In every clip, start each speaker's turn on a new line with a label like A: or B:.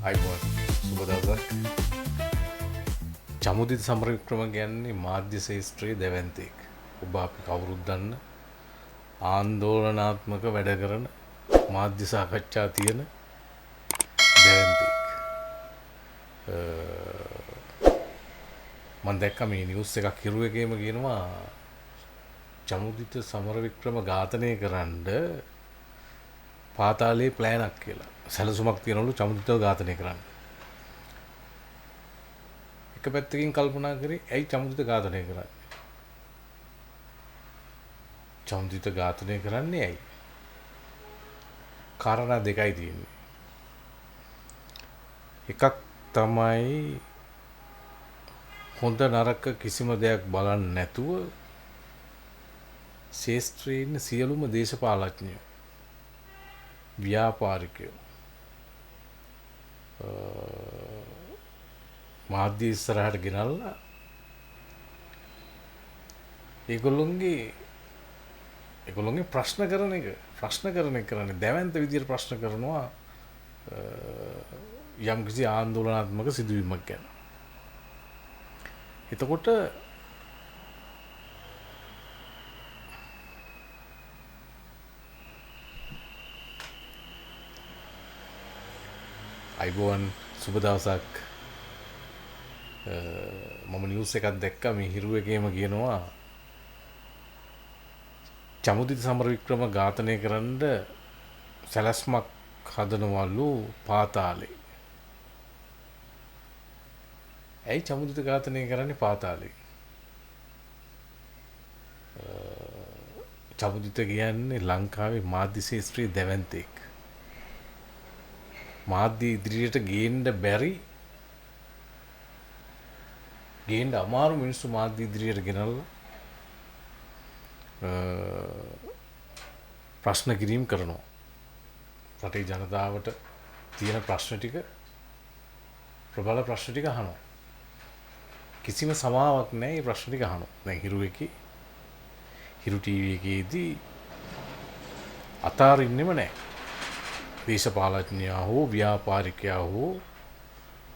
A: අයිබෝන් සුබ දවසක්. චමුදිත සමරවික්‍රම කියන්නේ මාධ්‍ය ශේෂ්ත්‍රයේ දැවැන්තෙක්. ඔබ අපි කවුරුත් දන්න ආන්දෝලනාත්මක වැඩ කරන මාධ්‍ය සාකච්ඡා තියෙන දැවැන්තෙක්. මම දැක්කා මේ නිවුස් එකක් හිරු එකේම කියනවා චමුදිත සමරවික්‍රම ඝාතනය කරන්න පාතාලේ ප්ලෑනක් කියලා. සැලසුමක් තියනවලු චමුදිතව ඝාතනය කරන්න. එක පැත්තකින් කල්පනා කරේ ඇයි චමුදිත ඝාතනය කරන්නේ? චමුදිත ඝාතනය කරන්නේ ඇයි? කාරණා දෙකයි තියෙන්නේ. එකක් තමයි හොඳ නරක කිසිම දෙයක් බලන්නේ නැතුව ශේෂ්ත්‍රයේ ඉන්න සියලුම දේශපාලඥයෝ ව්‍යාපාරිකයෝ මාධ්‍ය ඉස්සරහට ගෙනල්ලා ඒගොල්ලොන්ගේ ප්‍රශ්න කරන එක කරන්නේ දැවැන්ත විදියට ප්‍රශ්න කරනවා යම් කිසි ආందోලනාත්මක සිදුවීමක් ගැන. එතකොට අයිබෝන් සුබ දවසක්. මම නිවුස් එකක් දැක්කා මේ හිරු එකේම කියනවා චමුදිත සමරවික්‍රම ඝාතනය කරන්න සැලැස්මක් හදනවලු පාතාලේ. ඇයි චමුදිත ඝාතනය කරන්නේ පාතාලේ? චමුදිත කියන්නේ ලංකාවේ මාධ්‍ය ශාස්ත්‍රයේ දැවැන්තෙක්. මාධ්‍ය ඉදිරියට ගේන්න අමාරු මිනිස්සු මාධ්‍ය ඉදිරියට ගෙනල්ලා ප්‍රශ්න කිරීම කරනවා. රටේ ජනතාවට තියෙන ප්‍රශ්න ටික ප්‍රබල ප්‍රශ්න ටික අහනවා. කිසිම සමාවක් නැහැ මේ ප්‍රශ්න ටික අහනවා. දැන් හිරු ටීවී එකේදී අතාරින්නෙම නැහැ. දේශපාලඥයා හෝ ව්‍යාපාරිකයා හෝ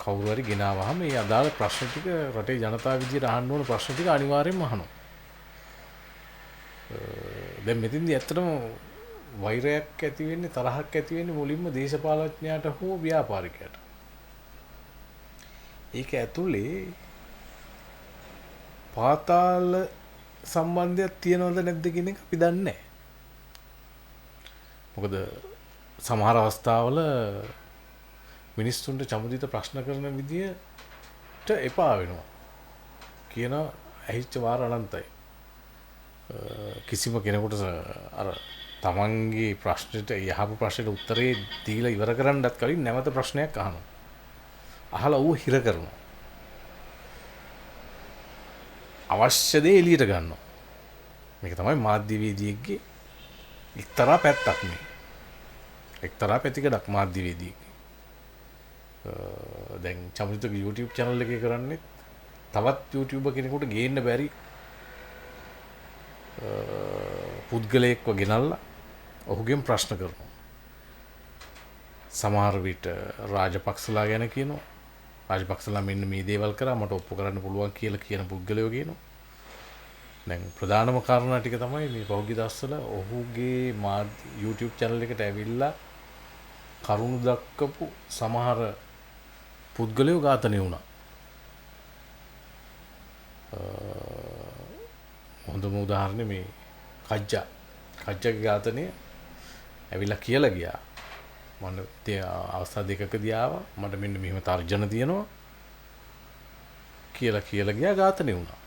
A: කවුරු හරි ගෙනාවහම මේ අදාළ ප්‍රශ්න ටික රටේ ජනතාව විදියට අහන්න ඕන ප්‍රශ්න ටික අනිවාර්යෙන්ම අහනවා. දැන් මෙතෙන්දී ඇත්තටම වෛරයක් ඇති වෙන්නේ තරහක් ඇති වෙන්නේ මුලින්ම දේශපාලඥයාට හෝ ව්‍යාපාරිකයාට. ඒක ඇතුලේ පාතාල සම්බන්ධයක් තියනවද නැද්ද කියන එක අපි දන්නේ නැහැ. මොකද සමහර අවස්ථාවල මිනිස්සුන්ට චමුදිත ප්‍රශ්න කරන විදියට එපා වෙනවා කියන ඇහිච්ච වාර අනන්තයි. කිසිම කෙනෙකුට අර තමන්ගේ ප්‍රශ්නෙට යහපු ප්‍රශ්නෙට උත්තරේ දීලා ඉවර කරන්නත් කලින් නැවත ප්‍රශ්නයක් අහනවා. අහලා ඌ හිර කරනවා. අවශ්‍ය දේ එළියට ගන්නවා. මේක තමයි මාධ්‍යවේදියෙක්ගේ එක්තරා පැත්තක් මේ. එක්තරා පැතිකඩක් මාධ්‍යවේදියෙක්ගේ. දැන් චමුදිතගේ YouTube channel එකේ කරන්නේ තවත් YouTuber කෙනෙකුට ගේන්න බැරි පුද්ගලයෙක්ව ගෙනල්ලා ඔහුගෙන් ප්‍රශ්න කරනවා. සමහර විට රාජපක්ෂලා ගැන කියනවා. රාජපක්ෂලා මෙන්න මේ දේවල් කරා මට ඔප්පු කරන්න පුළුවන් කියලා කියන පුද්ගලයෝ කියනවා. දැන් ප්‍රධානම කාරණා ටික තමයි මේ පෞද්ගලික දවස්වල ඔහුගේ YouTube channel එකට ඇවිල්ලා කරුණු දක්වපු සමහර පුද්ගලයෝ ඝාතනය වුණා. හොඳම උදාහරණය මේ කජ්ජගේ ඝාතනය ඇවිල්ලා කියලා ගියා. මට අවස්ථා දෙකකදී ආවා මට මෙන්න මෙහෙම තර්ජන තියෙනවා කියලා ගියා ඝාතනය වුණා.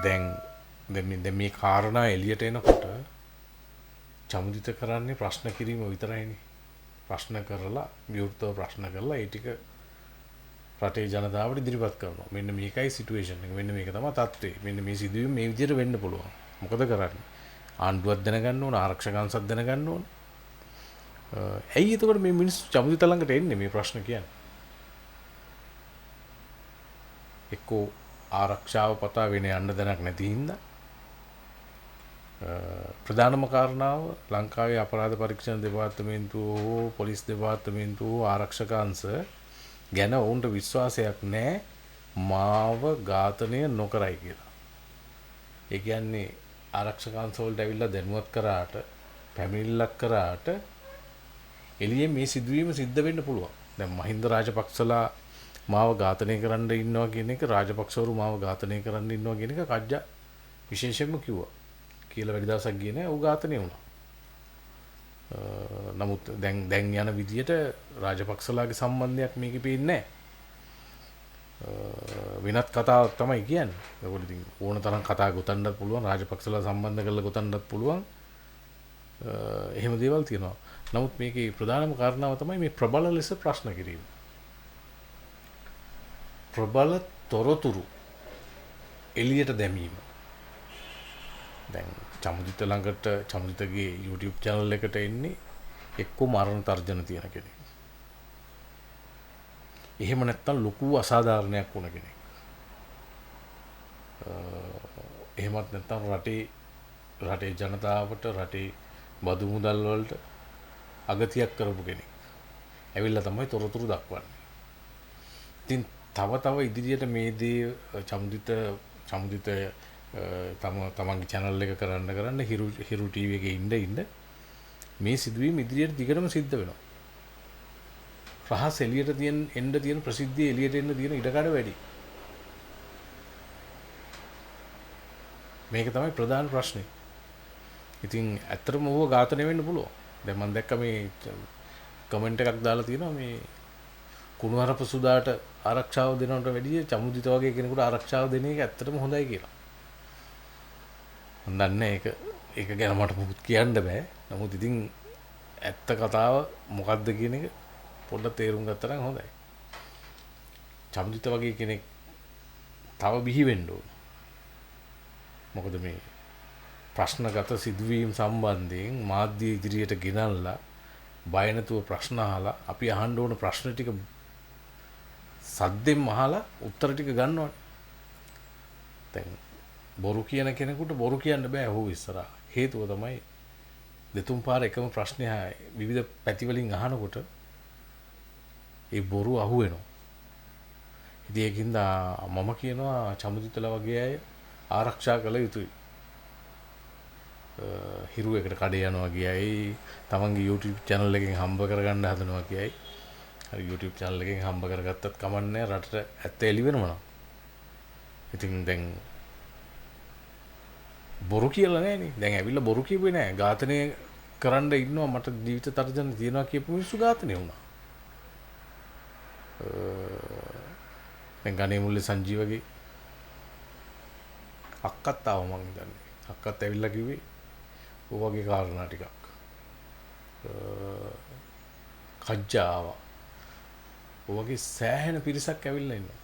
A: දැන් මේ කාරණා එළියට එනකොට චමුදිත කරන්නේ ප්‍රශ්න කිරීම විතරයිනේ. ප්‍රශ්න කරලා විවෘතව ප්‍රශ්න කරලා ඒ ටික රටේ ජනතාවට ඉදිරිපත් කරනවා. මෙන්න මේකයි සිටුේෂන් එක. මෙන්න මේක තමයි තත්ත්වය. මෙන්න මේ සිදුවීම මේ විදිහට වෙන්න පුළුවන්. මොකද කරන්නේ? ආණ්ඩුවක් දැනගන්න ඕන, ආරක්ෂකයන්සත් දැනගන්න ඕන. ඇයි එතකොට මේ මිනිස්සු චමුදිත ළඟට එන්නේ මේ ප්‍රශ්න කියන්නේ? එක්කෝ ආරක්ෂාව පතා වෙන යන්න දැනක් නැති හින්දා ප්‍රධානම කාරණාව ලංකාවේ අපරාධ පරීක්ෂණ දෙපාර්තමේන්තුව හෝ පොලිස් දෙපාර්තමේන්තුව හෝ ආරක්ෂක අංශ ගැන ඔවුන්ට විශ්වාසයක් නැහැ මාව ඝාතනය නොකරයි කියලා. ඒ කියන්නේ ආරක්ෂක අංශ වලට ඇවිල්ලා දැනුවත් කරාට පැමිණිල්ලක් කරාට එළියේ මේ සිදුවීම සිද්ධ වෙන්න පුළුවන්. දැන් මහින්ද රාජපක්ෂලා මාව ඝාතනය කරන්න ඉන්නවා කියන එක රාජපක්ෂවරු මාව ඝාතනය කරන්න ඉන්නවා කියන එක කජ්ජා විශේෂයෙන්ම කිව්වා. කියලා වැඩි දවසක් ගියේ නැහැ. ඌ ඝාතනය වුණා. නමුත් දැන් යන විදියට රාජපක්ෂලාගේ සම්බන්ධයක් මේකේ පේන්නේ නැහැ. වෙනත් කතාවක් තමයි කියන්නේ. ඒකෝට ඉතින් ඕන තරම් කතා ගොතන්නත් පුළුවන්. රාජපක්ෂලා සම්බන්ධ කරලා ගොතන්නත් පුළුවන්. එහෙම දේවල් තියෙනවා. නමුත් මේකේ ප්‍රධානම කාරණාව තමයි මේ ප්‍රබල ලෙස ප්‍රශ්න කිරීම. ප්‍රබල තොරතුරු එළියට දැමීම. දැන් චමුදිත ළඟට චමුදිතගේ YouTube channel එකට එන්නේ එක්කෝ මරණ තර්ජන තියෙන කෙනෙක්. එහෙම නැත්නම් ලොකු අසාධාරණයක් වුණ කෙනෙක්. එහෙමත් නැත්නම් රටේ ජනතාවට රටේ බදු මුදල් වලට අගතියක් කරපු කෙනෙක්. ඇවිල්ලා තමයි තොරතුරු දක්වන්නේ. ඉතින් තව ඉදිරියට මේ දේ චමුදිත තමන්ගේ channel එක කරන්න හිරු TV එකේ ඉන්න මේ සිදුවීම ඉදිරියට දිගටම සිද්ධ වෙනවා. රහස් එළියට එන්න තියෙන ප්‍රසිද්ධිය එළියට එන්න තියෙන ඉඩකඩ වැඩි. මේක තමයි ප්‍රධාන ප්‍රශ්නේ. ඉතින් ඇත්තටම ඌව ඝාතනය වෙන්න පුළුවන්. දැන් මම දැක්ක මේ කමෙන්ට් එකක් දාලා තියෙනවා මේ කුණුහරුප සුදාට ආරක්ෂාව දෙනවට වැඩිය චමුදිත වගේ කෙනෙකුට ආරක්ෂාව දෙන එක ඇත්තටම හොඳයි කියලා. මම දන්නේ ඒක ගැන මට මොකුත් කියන්න බෑ. නමුත් ඉතින් ඇත්ත කතාව මොකද්ද කියන එක පොඩ්ඩක් තේරුම් ගත්තා නම් හොඳයි. චමුදිත වගේ කෙනෙක් තව බිහි වෙන්න ඕන. මොකද මේ ප්‍රශ්නගත සිදුවීම් සම්බන්ධයෙන් මාධ්‍ය ඉදිරියට ගෙනල්ලා බය නැතුව ප්‍රශ්න අහලා අපි අහන්න ඕන ප්‍රශ්න ටික සද්දෙන් අහලා උත්තර ටික ගන්නවනේ. දැන් බොරු කියන කෙනෙකුට බොරු කියන්න බෑ ඔහු ඉස්සරහා. හේතුව තමයි දෙතුන් පාර එකම ප්‍රශ්නය විවිධ පැති වලින් අහනකොට ඒ බොරු අහුවෙනවා. ඉතින් ඒකින්ද මම කියනවා චමුදිතලා වගේ අය ආරක්ෂා කළ යුතුයි. හිරු එකට කඩේ යනවා කියයි තමන්ගේ YouTube channel එකෙන් හම්බ කරගන්න හදනවා කියයි. හරි YouTube channel එකෙන් හම්බ කරගත්තත් කමන්නේ රටට ඇත්ත එළි වෙනවා. ඉතින් දැන් බොරු කියලා නෑනේ. දැන් ඇවිල්ලා බොරු කියුවේ නෑ. ඝාතනය කරන්න ඉන්නවා මට ජීවිත තර්ජන තියනවා කියපු මිනිස්සු ඝාතනය වුණා. දැන් ගණේ මුල්ලේ සංජීවගේ අක්කත් ආව මං හිතන්නේ. අක්කත් ඇවිල්ලා කිව්වේ ඔය වගේ කාරණා ටිකක්. කජ්ජාව. ඔය වගේ සෑහෙන පිරිසක් ඇවිල්ලා ඉන්නවා.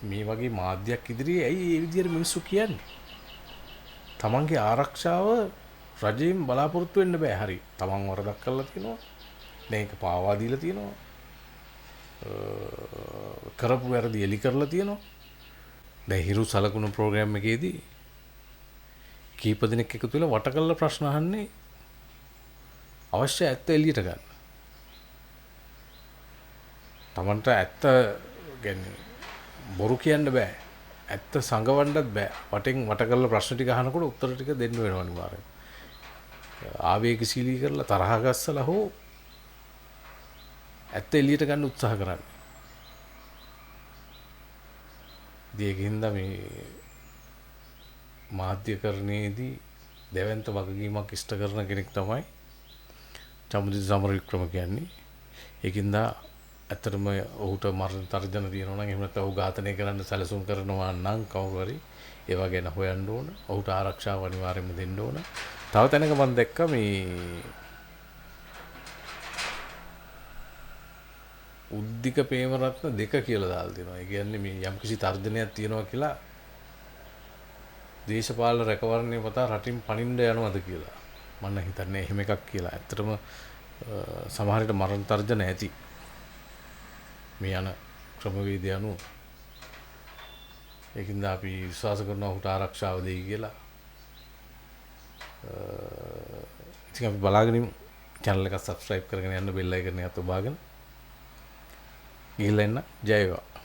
A: මේ වගේ මාධ්‍යයක් ඉදිරියේ ඇයි මේ විදියට මිනිස්සු කියන්නේ? තමන්ගේ ආරක්ෂාව රජයෙන් බලාපොරොත්තු වෙන්න බෑ. හරි. තමන් වරදක් කරලා තියෙනවා. දැන් ඒක පාවා දීලා තියෙනවා. කරපු වැරදි එලි කරලා තියෙනවා. දැන් හිරු සලකුණු ප්‍රෝග්‍රෑම් එකේදී කීප දිනක් එකතු වෙලා වට කළා ප්‍රශ්න අහන්නේ අවශ්‍ය ඇත්ත එළියට ගන්න. තමන්ට ඇත්ත කියන්නේ බොරු කියන්න බෑ. ඇත්ත සංගවන්නත් බෑ. වටෙන් වට කරලා ප්‍රශ්න ටික අහනකොට උත්තර ටික දෙන්න වෙනවා අනිවාර්යෙන්. ආවේගශීලී කරලා තරහ ගස්සලා හෝ ඇත්ත එළියට ගන්න උත්සාහ කරන්නේ. ඒකින්ද මේ මාධ්‍යකරණයේදී දෙවන්ත වගකීමක් ඉෂ්ට කරන කෙනෙක් තමයි චමුදිත සමරවික්‍රම කියන්නේ. ඒකින්ද ඇත්තටම ඔහුට මරණ තර්ජන තියෙනවා නම් එහෙම නැත්නම් ඔහු ඝාතනය කරන්න සැලසුම් කරනවා නම් කවුරු හරි ඒවා ගැන හොයන්න ඕන. ඔහුට ආරක්ෂාව අනිවාර්යයෙන්ම දෙන්න ඕන. තව තැනක මම දැක්ක මේ උද්දික ප්‍රේමරත්න 2 කියලා දාලා තියෙනවා. ඒ කියන්නේ මේ යම්කිසි තර්ජනයක් තියෙනවා කියලා දේශපාලන රැකවරණය පතා රටින් පනින්න යනවද කියලා. මම හිතන්නේ එහෙම එකක් කියලා. ඇත්තටම සමහර විට මරණ තර්ජන ඇති. මේ යන ක්‍රමවේදය අනුව. ඒකින්ද අපි විශ්වාස කරනවා ඔහුට ආරක්ෂාව දෙයි කියලා. ඉතින් අපි බලාගෙන ඉමු. channel එක subscribe කරගෙන යන්න bell icon එකත් ඔබාගෙන ගිහිල්ලා එන්න. ජය වේවා.